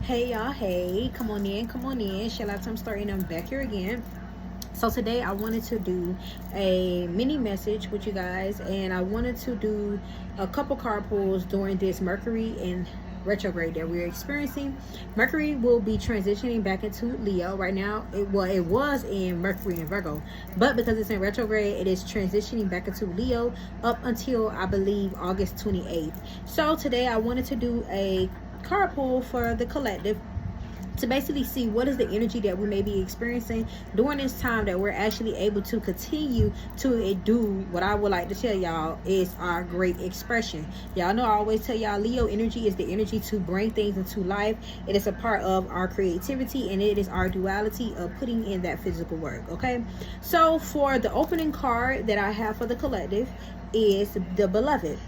Hey y'all, hey, come on in, I'm starting, I'm back here again. So today I wanted to do a mini message with you guys, and I wanted to do a couple card pulls during this Mercury and retrograde that we're experiencing. Mercury will be transitioning back into Leo right now. It was in Mercury and Virgo, but because it's in retrograde, it is transitioning back into Leo up until I believe August 28th. So today I wanted to do a card pull for the collective to basically see what is the energy that we may be experiencing during this time that we're actually able to continue to do what I would like to tell y'all is our great expression. Y'all know I always tell y'all Leo energy is the energy to bring things into life. It is a part of our creativity, and it is our duality of putting in that physical work. Okay, so for the opening card that I have for the collective is the Beloved.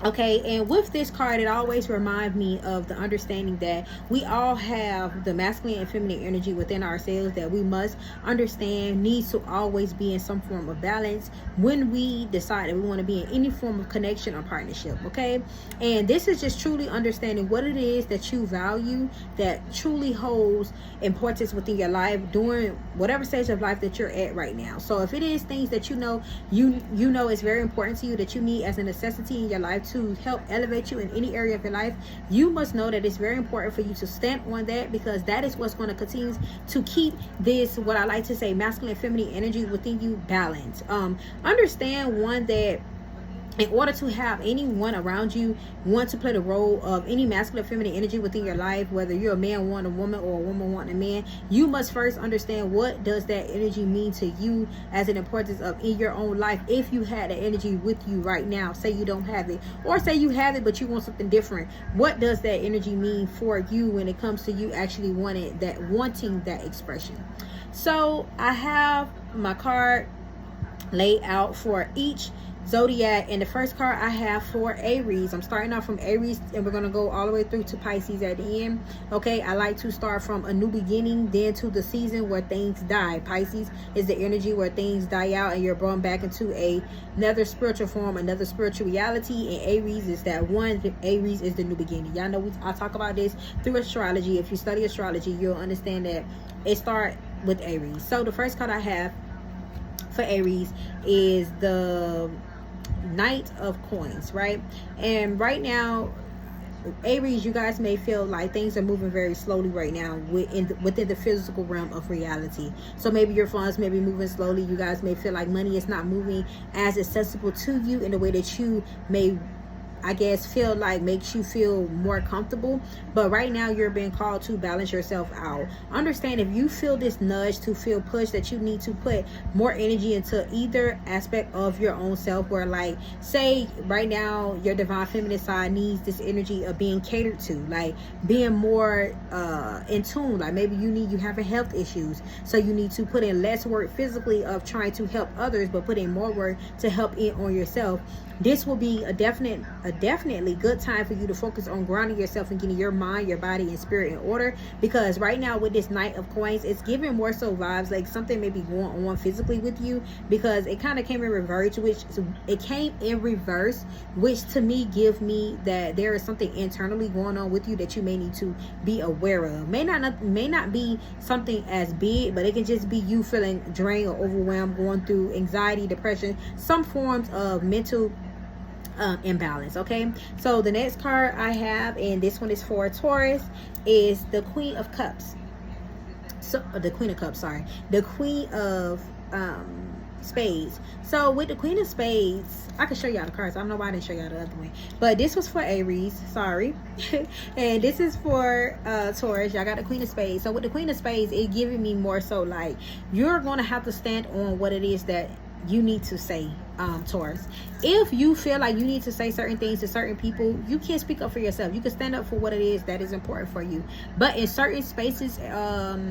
Okay, and with this card, it always reminds me of the understanding that we all have the masculine and feminine energy within ourselves that we must understand needs to always be in some form of balance when we decide that we want to be in any form of connection or partnership. Okay, and this is just truly understanding what it is that you value that truly holds importance within your life during whatever stage of life that you're at right now. So if it is things that you know it's very important to you, that you need as a necessity in your life to help elevate you in any area of your life, you must know that it's very important for you to stand on that, because that is what's going to continue to keep this, what I like to say, masculine and feminine energy within you balanced. Understand one that in order to have anyone around you want to play the role of any masculine or feminine energy within your life, whether you're a man wanting a woman or a woman wanting a man, you must first understand what does that energy mean to you as an importance of in your own life. If you had that energy with you right now, say you don't have it, or say you have it but you want something different, what does that energy mean for you when it comes to you actually wanting that expression? So I have my card laid out for each zodiac, and the first card I have for Aries. I'm starting off from Aries, and we're going to go all the way through to Pisces at the end. Okay, I like to start from a new beginning, then to the season where things die. Pisces is the energy where things die out and you're brought back into another spiritual form, another spiritual reality. And Aries is that one. Aries is the new beginning. Y'all know I talk about this through astrology. If you study astrology, you'll understand that it starts with Aries. So the first card I have for Aries is the Knight of Coins, right? And right now, Aries, you guys may feel like things are moving very slowly right now within the physical realm of reality. So maybe your funds may be moving slowly. You guys may feel like money is not moving as accessible to you in the way that you may, I guess, feel like makes you feel more comfortable. But right now you're being called to balance yourself out. Understand, if you feel this nudge to feel pushed, that you need to put more energy into either aspect of your own self, where, like, say right now your divine feminine side needs this energy of being catered to, like being more in tune. Like maybe you having health issues, so you need to put in less work physically of trying to help others, but put in more work to help in on yourself. This will be a definitely good time for you to focus on grounding yourself and getting your mind, your body, and spirit in order. Because right now with this Knight of Coins, it's giving more so vibes like something may be going on physically with you, because it kind of came in reverse, which to me give me that there is something internally going on with you that you may need to be aware of. May not be something as big, but it can just be you feeling drained or overwhelmed, going through anxiety, depression, some forms of mental imbalance. Okay, so the next card I have, and this one is for Taurus, is the Queen of Cups. So the Queen of Cups, sorry, the Queen of Spades. So with the Queen of Spades, I can show y'all the cards. I don't know why I didn't show y'all the other one, but this was for Aries, sorry. And this is for Taurus. Y'all got the Queen of Spades. So with the Queen of Spades, it giving me more so like you're gonna have to stand on what it is that you need to say, Taurus. If you feel like you need to say certain things to certain people, you can't speak up for yourself. You can stand up for what it is that is important for you. But in certain spaces,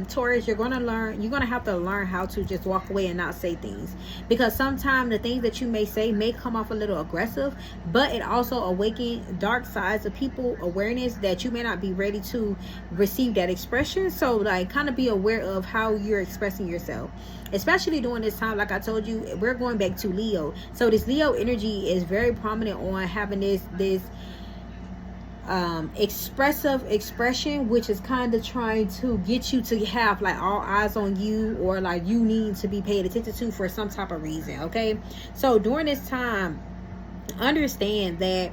Taurus, you're gonna have to learn how to just walk away and not say things, because sometimes the things that you may say may come off a little aggressive, but it also awakens dark sides of people awareness that you may not be ready to receive that expression. So like kind of be aware of how you're expressing yourself, especially during this time. Like I told you, we're going back to Leo, so this Leo energy is very prominent on having this expressive expression, which is kind of trying to get you to have like all eyes on you, or like you need to be paid attention to for some type of reason. Okay, so during this time, understand that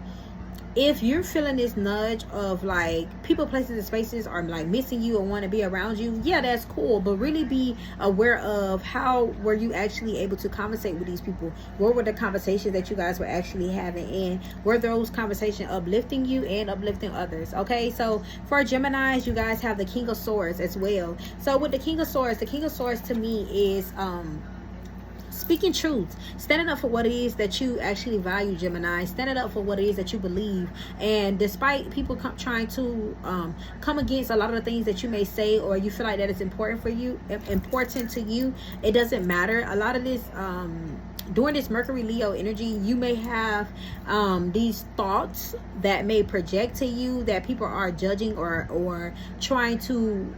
if you're feeling this nudge of like people, places, and spaces are like missing you or want to be around you, yeah, that's cool, but really be aware of how were you actually able to conversate with these people. What were the conversations that you guys were actually having, and were those conversations uplifting you and uplifting others? Okay, so for Geminis, you guys have the King of Swords as well. So with the King of Swords to me is speaking truth, standing up for what it is that you actually value, Gemini, standing up for what it is that you believe. And despite people trying to come against a lot of the things that you may say, or you feel like that is important to you, it doesn't matter. A lot of this during this Mercury Leo energy, you may have these thoughts that may project to you that people are judging or trying to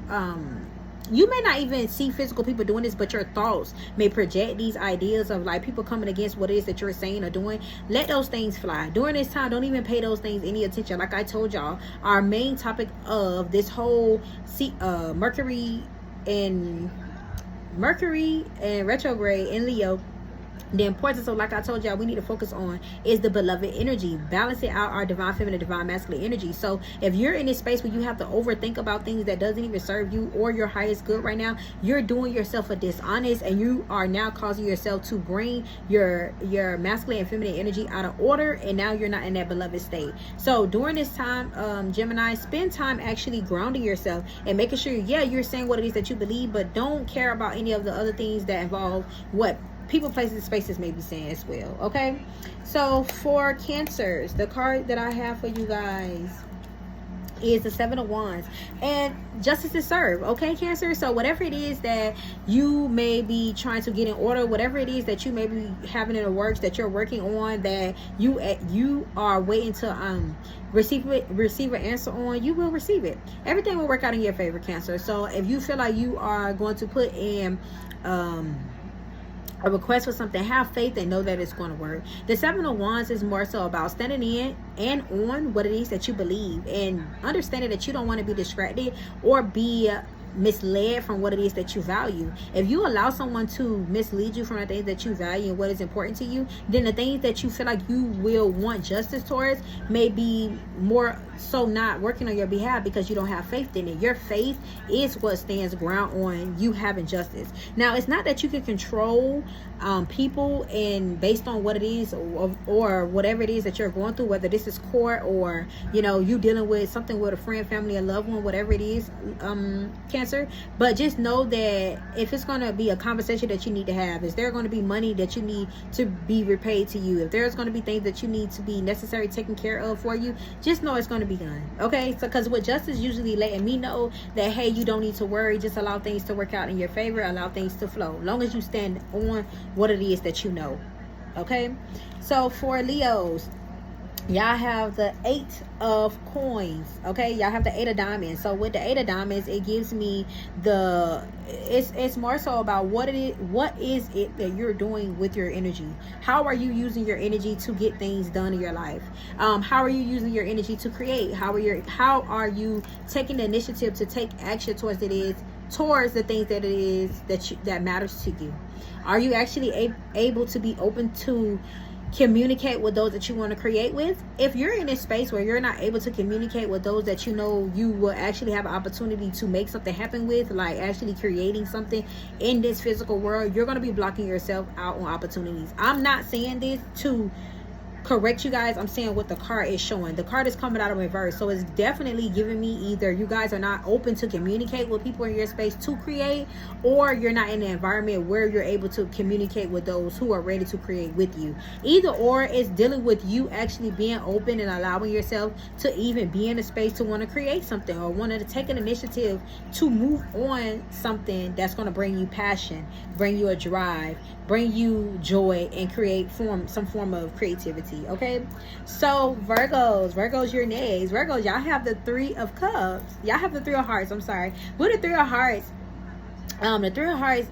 you may not even see physical people doing this, but your thoughts may project these ideas of like people coming against what it is that you're saying or doing. Let those things fly. During this time, don't even pay those things any attention. Like I told y'all, our main topic of this whole Mercury and retrograde in Leo, the importance of, like I told y'all, we need to focus on is the beloved energy, balancing out our divine feminine, divine masculine energy. So if you're in this space where you have to overthink about things that doesn't even serve you or your highest good right now, you're doing yourself a dishonest, and you are now causing yourself to bring your masculine and feminine energy out of order, and now you're not in that beloved state. So during this time, Gemini, spend time actually grounding yourself and making sure, yeah, you're saying what it is that you believe, but don't care about any of the other things that involve what people, places, spaces may be saying as well. Okay, so for Cancers, the card that I have for you guys is the Seven of Wands, and justice is served. Okay, Cancer, so whatever it is that you may be trying to get in order, whatever it is that you may be having in the works that you're working on, that you are waiting to receive an answer on, you will receive it. Everything will work out in your favor, Cancer. So if you feel like you are going to put in a request for something, have faith and know that it's going to work. The Seven of Wands is more so about standing in and on what it is that you believe, and understanding that you don't want to be distracted or be misled from what it is that you value. If you allow someone to mislead you from the things that you value and what is important to you, then the things that you feel like you will want justice towards may be more so not working on your behalf because you don't have faith in it. Your faith is what stands ground on you having justice. Now, it's not that you can control people and based on what it is or whatever it is that you're going through, whether this is court or you dealing with something with a friend, family, a loved one, whatever it is, Cancer. But just know that if it's going to be a conversation that you need to have, is there going to be money that you need to be repaid to you, if there's going to be things that you need to be necessary taken care of for you, just know it's going to be done. Okay, so because with justice usually letting me know that, hey, you don't need to worry, just allow things to work out in your favor, allow things to flow, long as you stand on what it is that you know. Okay, so for Leos, y'all have the Eight of Coins. Okay, y'all have the Eight of Diamonds. So with the Eight of Diamonds, it gives me it's more so about what is it that you're doing with your energy. How are you using your energy to get things done in your life? How are you using your energy to create? How are you taking the initiative to take action towards the things that matters to you? Are you actually able to be open to communicate with those that you want to create with? If you're in a space where you're not able to communicate with those that you know you will actually have an opportunity to make something happen with, like actually creating something in this physical world, you're going to be blocking yourself out on opportunities. I'm not saying this to correct you guys, I'm saying what the card is showing. The card is coming out of reverse, so it's definitely giving me either you guys are not open to communicate with people in your space to create, or you're not in an environment where you're able to communicate with those who are ready to create with you. Either or, it's dealing with you actually being open and allowing yourself to even be in a space to want to create something or want to take an initiative to move on something that's going to bring you passion, bring you a drive, bring you joy, and create some form of creativity. Okay, so Virgos, you're next. Virgos, y'all have the Three of Cups. Y'all have the Three of Hearts. I'm sorry. With the Three of Hearts, the Three of Hearts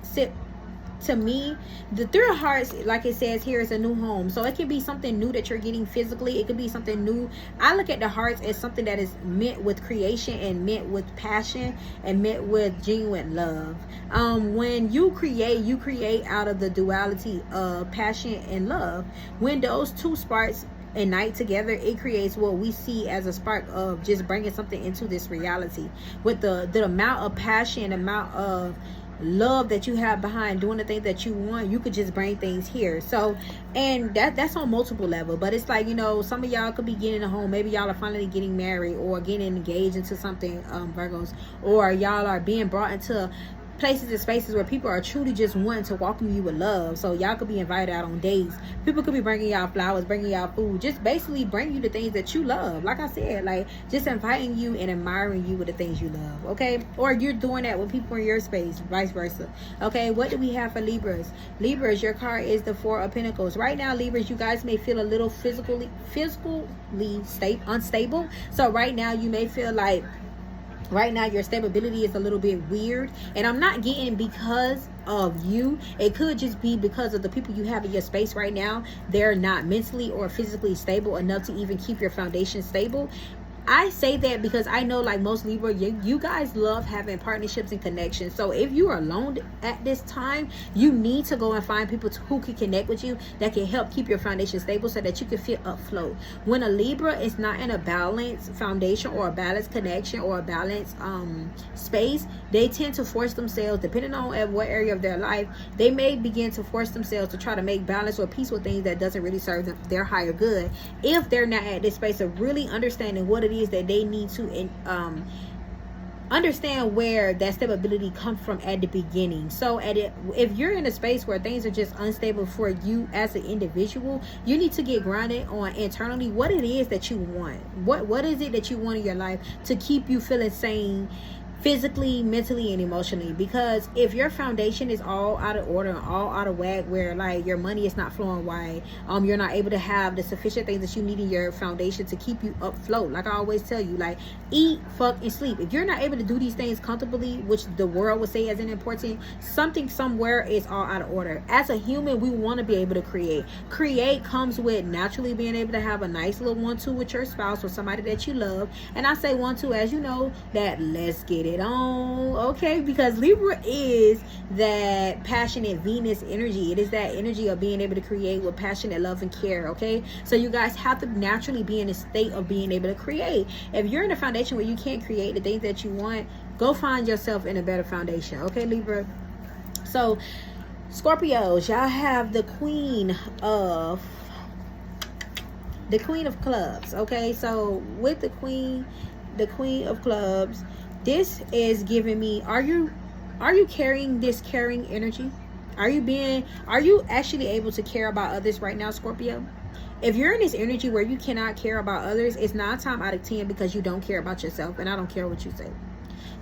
to me, the Three of Hearts, like it says here, is a new home. So it could be something new that you're getting physically. It could be something new. I look at the hearts as something that is meant with creation and meant with passion and meant with genuine love. When you create out of the duality of passion and love. When those two sparks ignite together, it creates what we see as a spark of just bringing something into this reality. With the amount of passion, amount of love that you have behind doing the things that you want, you could just bring things here. So, and that's on multiple level. But it's like, you know, some of y'all could be getting a home. Maybe y'all are finally getting married or getting engaged into something, Virgos, or y'all are being brought into places and spaces where people are truly just wanting to welcome you with love. So y'all could be invited out on dates. People could be bringing y'all flowers, bringing y'all food, just basically bring you the things that you love. Like I said, like just inviting you and admiring you with the things you love. Okay, or you're doing that with people in your space, vice versa. Okay, what do we have for Libras? Libras, your card is the Four of Pentacles. Right now, Libras, you guys may feel a little physically unstable. So right now you may feel like right now your stability is a little bit weird, and I'm not getting because of you. It could just be because of the people you have in your space right now. They're not mentally or physically stable enough to even keep your foundation stable. I say that because I know, like most Libra, you guys love having partnerships and connections. So if you are alone at this time, you need to go and find people who can connect with you, that can help keep your foundation stable so that you can feel afloat. When a Libra is not in a balanced foundation or a balanced connection or a balanced space, they tend to force themselves, depending on at what area of their life, they may begin to force themselves to try to make balance or peace with things that doesn't really serve their higher good, if they're not at this space of really understanding what it is that they need to understand, where that stability comes from at the beginning. So if you're in a space where things are just unstable for you as an individual, you need to get grounded on internally what it is that you want. What is it that you want in your life to keep you feeling sane, physically, mentally, and emotionally? Because if your foundation is all out of order and all out of whack, where like your money is not flowing right, you're not able to have the sufficient things that you need in your foundation to keep you afloat. Like I always tell you, like eat, fuck, and sleep. If you're not able to do these things comfortably, which the world would say as an important, something somewhere is all out of order. As a human, we want to be able to create. Create comes with naturally being able to have a nice little 1-2 with your spouse or somebody that you love. And I say 1-2, as you know, that let's get it on, okay? Because Libra is that passionate Venus energy. It is that energy of being able to create with passionate love and care, okay? So you guys have to naturally be in a state of being able to create. If you're in a foundation where you can't create the things that you want, go find yourself in a better foundation, okay, Libra? So Scorpios, y'all have the Queen of Clubs, okay? So with the Queen of Clubs, this is giving me, are you carrying this caring energy? Are you actually able to care about others right now, Scorpio? If you're in this energy where you cannot care about others, it's 9 times out of 10 because you don't care about yourself, and I don't care what you say.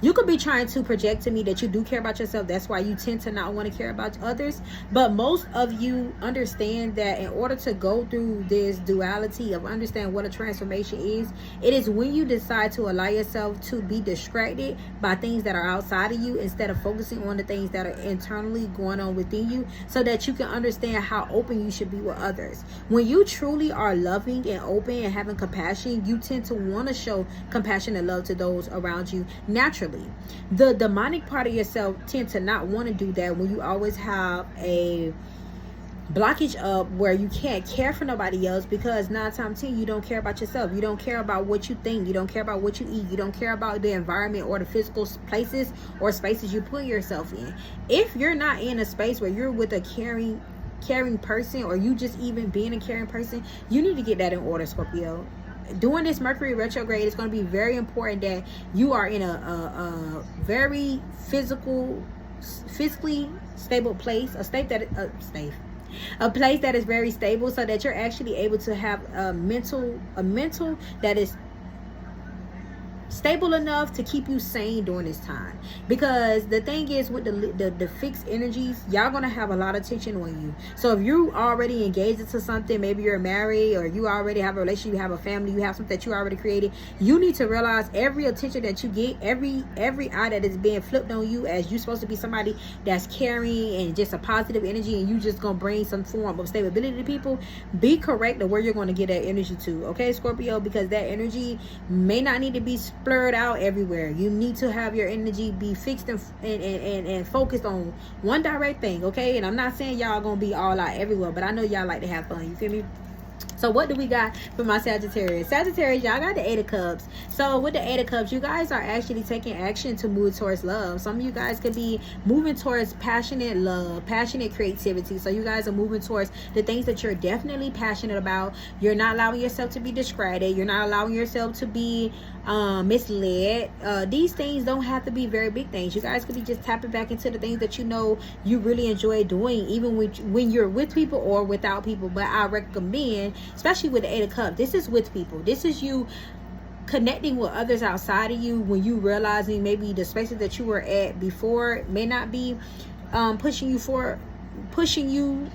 You could be trying to project to me that you do care about yourself. That's why you tend to not want to care about others. But most of you understand that in order to go through this duality of understand what a transformation is, it is when you decide to allow yourself to be distracted by things that are outside of you instead of focusing on the things that are internally going on within you, so that you can understand how open you should be with others. When you truly are loving and open and having compassion, you tend to want to show compassion and love to those around you naturally. The demonic part of yourself tend to not want to do that when you always have a blockage up where you can't care for nobody else, because 9 times 10 you don't care about yourself. You don't care about what you think. You don't care about what you eat. You don't care about the environment or the physical places or spaces you put yourself in. If you're not in a space where you're with a caring person, or you just even being a caring person, you need to get that in order, Scorpio. During this Mercury retrograde, it's going to be very important that you are in a very physically stable place, a place that is very stable, so that you're actually able to have a mental that is stable enough to keep you sane during this time. Because the thing is, with the fixed energies, y'all gonna have a lot of tension on you. So if you already engaged into something, maybe you're married, or you already have a relationship, you have a family, you have something that you already created, you need to realize every attention that you get, every eye that is being flipped on you, as you're supposed to be somebody that's caring and just a positive energy, and you just gonna bring some form of stability to people. Be correct of where you're going to get that energy to, okay, Scorpio, because that energy may not need to be splurred out everywhere. You need to have your energy be fixed and focused on one direct thing, okay? And I'm not saying y'all gonna be all out everywhere, but I know y'all like to have fun, you feel me? So what do we got for my Sagittarius? Sagittarius, y'all got the 8 of Cups. So with the 8 of Cups, you guys are actually taking action to move towards love. Some of you guys could be moving towards passionate love, passionate creativity. So you guys are moving towards the things that you're definitely passionate about. You're not allowing yourself to be distracted. You're not allowing yourself to be misled. These things don't have to be very big things. You guys could be just tapping back into the things that you know you really enjoy doing, even when you're with people or without people. But I recommend, especially with the 8 of Cups, this is with people. This is you connecting with others outside of you, when you realizing maybe the spaces that you were at before may not be pushing you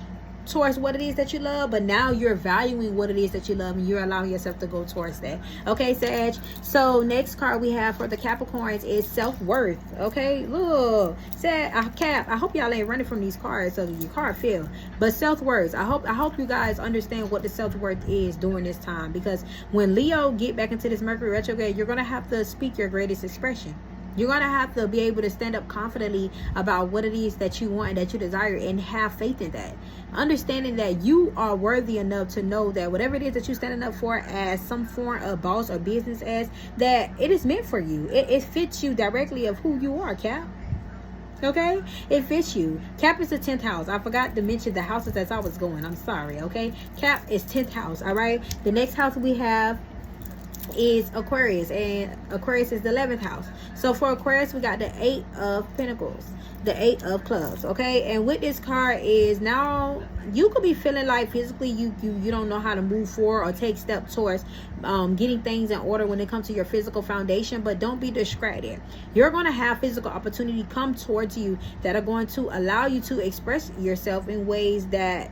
towards what it is that you love, but now you're valuing what it is that you love, and you're allowing yourself to go towards that. Okay, Sag. So next card we have for the Capricorns is self-worth. Okay, look, Sag, I hope y'all ain't running from these cards so your card fell. But self-worth, I hope you guys understand what the self-worth is during this time, because when Leo get back into this Mercury retrograde, you're gonna have to speak your greatest expression. You're going to have to be able to stand up confidently about what it is that you want and that you desire, and have faith in that. Understanding that you are worthy enough to know that whatever it is that you're standing up for as some form of boss or business, as that it is meant for you. It fits you directly of who you are, Cap. Okay, it fits you. Cap is the 10th house. I forgot to mention the houses as I was going. I'm sorry. Okay, Cap is 10th house. All right, the next house we have is Aquarius, and Aquarius is the 11th house. So for Aquarius, we got the 8 of Pentacles, the 8 of Clubs. Okay, and with this card is, now you could be feeling like physically you don't know how to move forward or take steps towards getting things in order when it comes to your physical foundation. But don't be distracted. You're going to have physical opportunity come towards you that are going to allow you to express yourself in ways that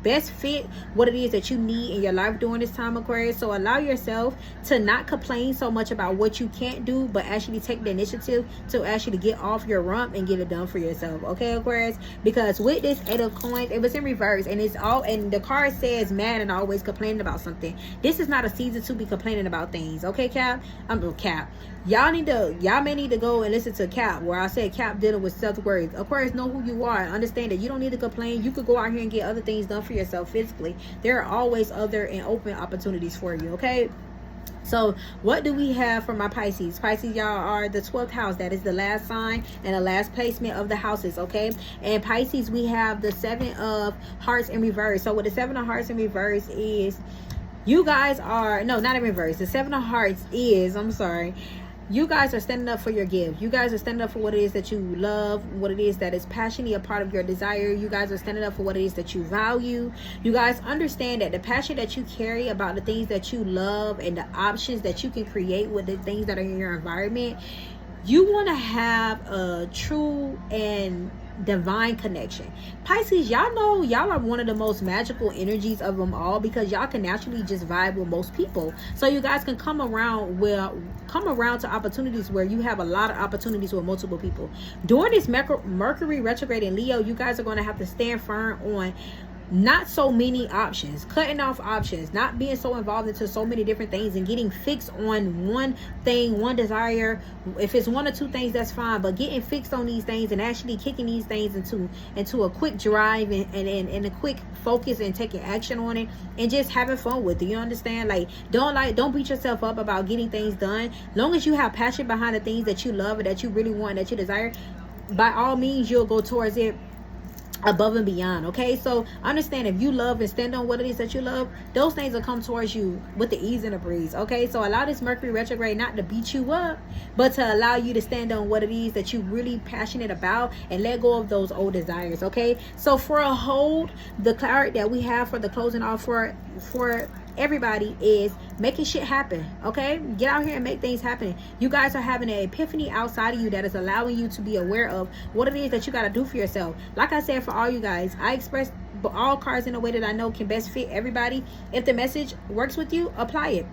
best fit what it is that you need in your life during this time, Aquarius. So allow yourself to not complain so much about what you can't do, but actually take the initiative to actually get off your rump and get it done for yourself. Okay, Aquarius, because with this 8 of Coins, it was in reverse, and the card says mad and always complaining about something. This is not a season to be complaining about things. Okay, Cap, Cap, y'all may need to go and listen to Cap, where I said Cap dealing with self-worth. Aquarius, know who you are and understand that you don't need to complain. You could go out here and get other things done for yourself physically. There are always other and open opportunities for you. Okay, so what do we have for my Pisces? Pisces, y'all are the 12th house. That is the last sign and the last placement of the houses. Okay, and Pisces, we have the 7 of Hearts in reverse. So what the 7 of Hearts in reverse is, you guys are, no, not in reverse. The 7 of Hearts is, I'm sorry, you guys are standing up for your gift. You guys are standing up for what it is that you love, what it is that is passionately a part of your desire. You guys are standing up for what it is that you value. You guys understand that the passion that you carry about the things that you love and the options that you can create with the things that are in your environment, you want to have a true and divine connection. Pisces, y'all know y'all are one of the most magical energies of them all, because y'all can naturally just vibe with most people. So you guys can come around to opportunities where you have a lot of opportunities with multiple people. During this Mercury retrograde in Leo, you guys are going to have to stand firm on not so many options, cutting off options, not being so involved into so many different things, and getting fixed on one thing, one desire. If it's 1 or 2 things, that's fine, but getting fixed on these things and actually kicking these things into a quick drive and a quick focus and taking action on it and just having fun with it. You understand? Don't beat yourself up about getting things done. Long as you have passion behind the things that you love and that you really want and that you desire, by all means you'll go towards it above and beyond. Okay, so understand, if you love and stand on what it is that you love, those things will come towards you with the ease and the breeze. Okay, so allow this Mercury retrograde not to beat you up, but to allow you to stand on what it is that you really passionate about and let go of those old desires. Okay, so for a hold, the card that we have for the closing off for everybody is making shit happen. Okay, get out here and make things happen. You guys are having an epiphany outside of you that is allowing you to be aware of what it is that you got to do for yourself. Like I said, for all you guys, I express all cards in a way that I know can best fit everybody. If the message works with you, apply it.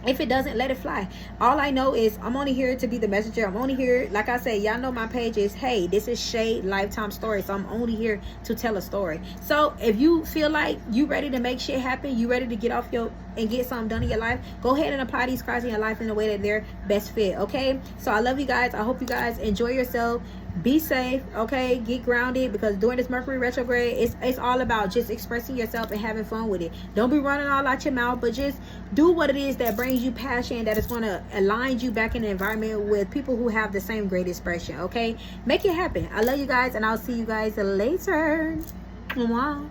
If it doesn't, let it fly. All I know is I'm only here to be the messenger. I'm only here, like I say, y'all know my page is, hey, this is Shay Lifetime Story. So I'm only here to tell a story. So if you feel like you ready to make shit happen, you ready to get off your and get something done in your life, go ahead and apply these cards in your life in a way that they're best fit. Okay, so I love you guys. I hope you guys enjoy yourself. Be safe. Okay, get grounded, because during this Mercury retrograde, it's all about just expressing yourself and having fun with it. Don't be running all out your mouth, but just do what it is that brings you passion, that is going to align you back in the environment with people who have the same great expression. Okay, make it happen. I love you guys, and I'll see you guys later. Mwah.